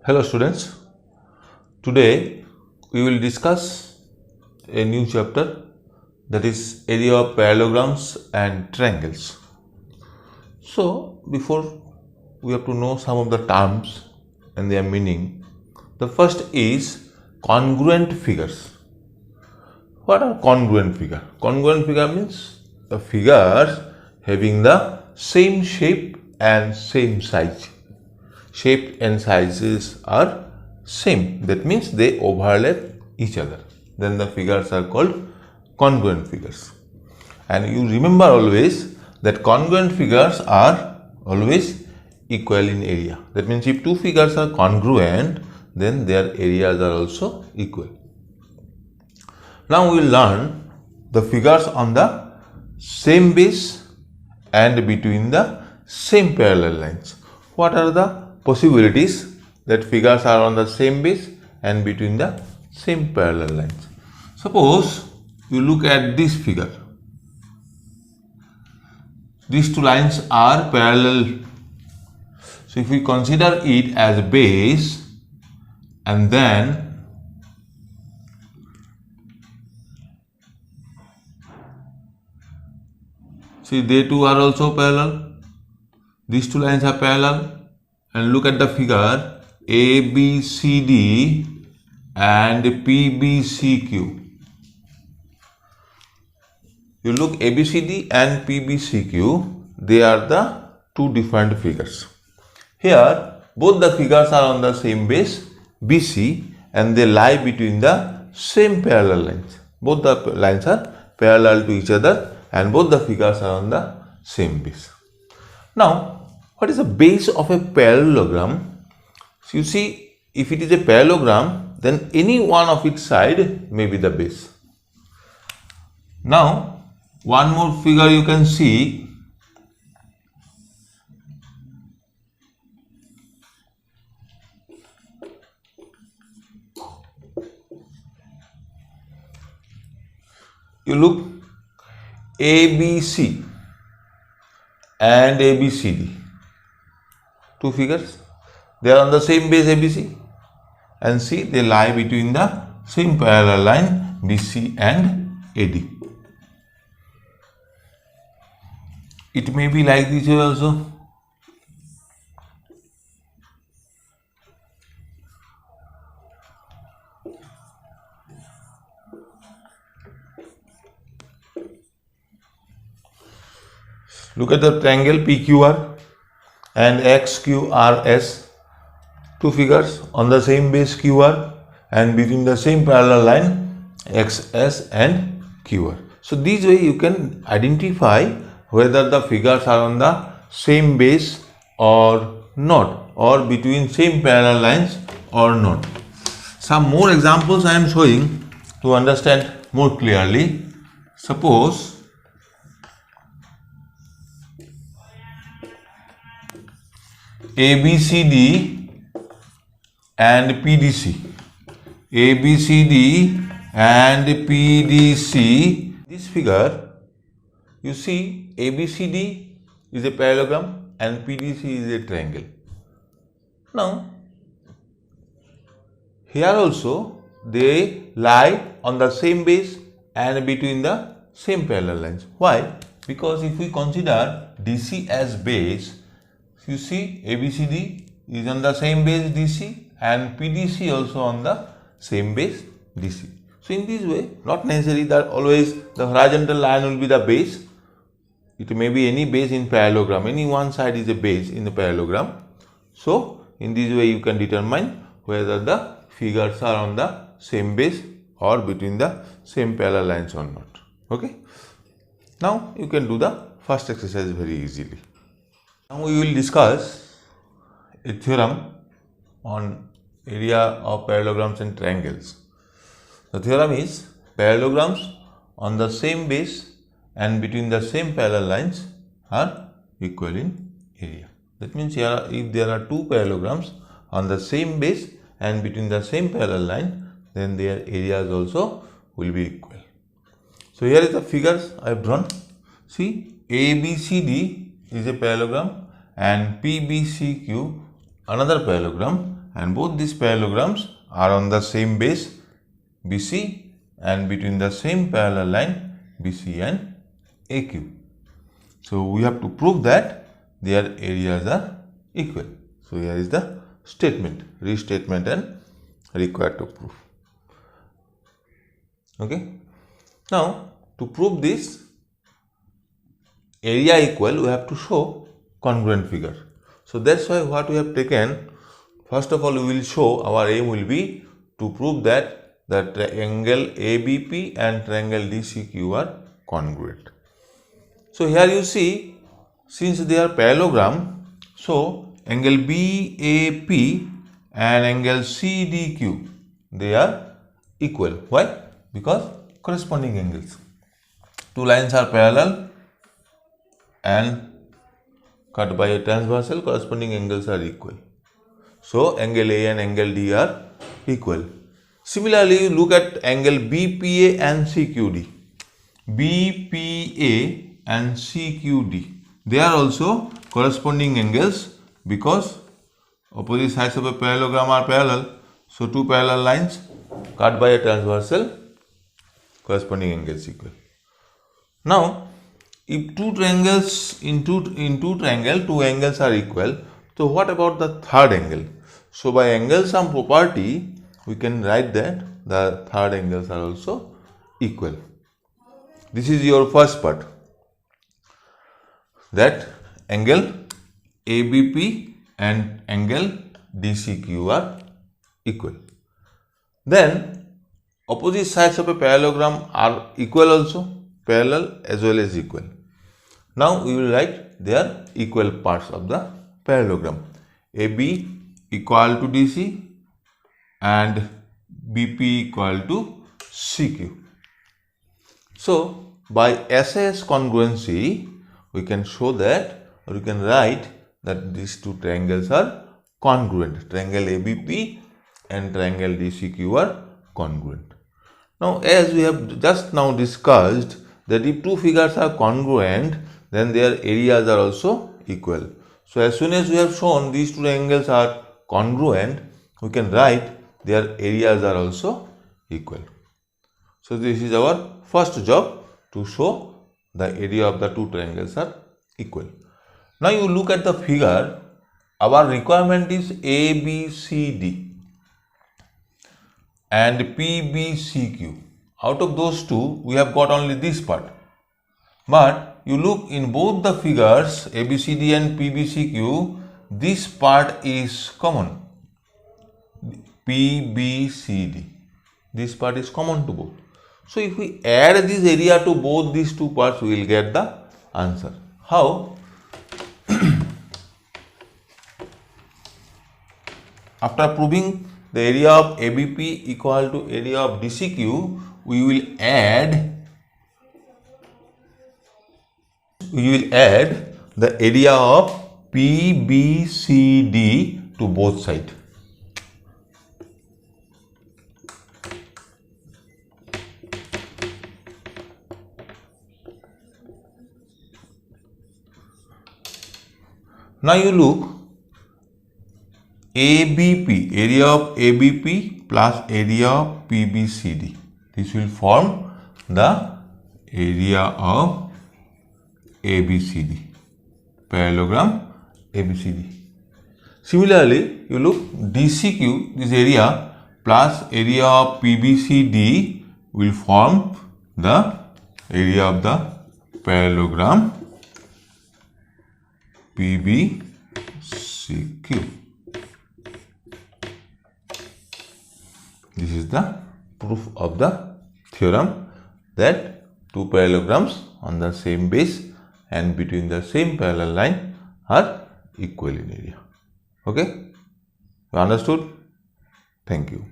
Hello students, today we will discuss a new chapter, that is area of parallelograms and triangles. So before, we have to know some of the terms and their meaning. The first is congruent figures. What are congruent figures? Congruent figure means the figures having the same shape and same size. Shape and sizes are same, that means they overlap each other, then the figures are called congruent figures. And you remember always that congruent figures are always equal in area. That means if two figures are congruent, then their areas are also equal. Now we will learn the figures on the same base and between the same parallel lines. What are the possibilities that figures are on the same base and between the same parallel lines? Suppose you look at this figure. These two lines are parallel. So if we consider it as base and then see, they two are also parallel. These two lines are parallel. And look at the figure ABCD and PBCQ. You look ABCD and PBCQ, they are the two different figures. Here, both the figures are on the same base BC and they lie between the same parallel lines. Both the lines are parallel to each other and both the figures are on the same base. Now, what is the base of a parallelogram? So you see, if it is a parallelogram, then any one of its side may be the base. Now, one more figure you can see. You look ABC and ABCD. Two figures, they are on the same base ABC, and see, they lie between the same parallel line BC and AD. It may be like this way also. Look at the triangle PQR and XQRS, two figures on the same base QR and between the same parallel line XS and QR. So this way you can identify whether the figures are on the same base or not, or between same parallel lines or not. Some more examples I am showing to understand more clearly. Suppose ABCD and PDC. ABCD and PDC. This figure, you see, ABCD is a parallelogram and PDC is a triangle. Now, here also they lie on the same base and between the same parallel lines. Why? Because if we consider DC as base, you see, ABCD is on the same base DC and PDC also on the same base DC. So in this way, not necessarily that always the horizontal line will be the base. It may be any base in parallelogram. Any one side is a base in the parallelogram. So in this way, you can determine whether the figures are on the same base or between the same parallel lines or not. Okay. Now you can do the first exercise very easily. Now we will discuss a theorem on area of parallelograms and triangles. The theorem is parallelograms on the same base and between the same parallel lines are equal in area. That means here, if there are two parallelograms on the same base and between the same parallel line, then their areas also will be equal. So here is the figures I have drawn. See, ABCD is a parallelogram and PBCQ another parallelogram and both these parallelograms are on the same base BC and between the same parallel line BC and AQ. So we have to prove that their areas are equal. So here is the statement, restatement and required to prove. Okay. Now to prove this area equal, we have to show congruent figure. So that's why what we have taken, first of all we will show, our aim will be to prove that the triangle ABP and triangle DCQ are congruent. So here you see, since they are parallelogram, so angle BAP and angle CDQ, they are equal. Why? Because corresponding angles. Two lines are parallel and cut by a transversal, corresponding angles are equal. So angle A and angle D are equal. Similarly, you look at angle BPA and CQD. BPA and CQD, they are also corresponding angles because opposite sides of a parallelogram are parallel. So two parallel lines cut by a transversal, corresponding angles equal. Now, if two triangles in two triangle, two angles are equal, so what about the third angle? So by angle sum property, we can write that the third angles are also equal. This is your first part, that angle ABP and angle DCQ are equal. Then opposite sides of a parallelogram are equal also, parallel as well as equal. Now we will write their equal parts of the parallelogram. AB equal to DC and BP equal to CQ. So by SAS congruency, we can show that, or we can write that these two triangles are congruent. Triangle ABP and triangle DCQ are congruent. Now as we have just now discussed, that if two figures are congruent, then their areas are also equal. So as soon as we have shown these two angles are congruent, we can write their areas are also equal. So this is our first job, to show the area of the two triangles are equal. Now you look at the figure, our requirement is ABCD and PBCQ. Out of those two, we have got only this part. But you look in both the figures, ABCD and PBCQ, this part is common. PBCD. This part is common to both. So if we add this area to both these two parts, we will get the answer. How? After proving the area of ABP equal to area of DCQ, we will add the area of PBCD to both sides. Now you look, ABP, area of ABP plus area of PBCD. This will form the area of ABCD, parallelogram ABCD. Similarly, you look, DCQ, this area plus area of PBCD will form the area of the parallelogram PBCQ. This is the proof of the theorem that two parallelograms on the same base and between the same parallel line are equal in area. Okay? You understood? Thank you.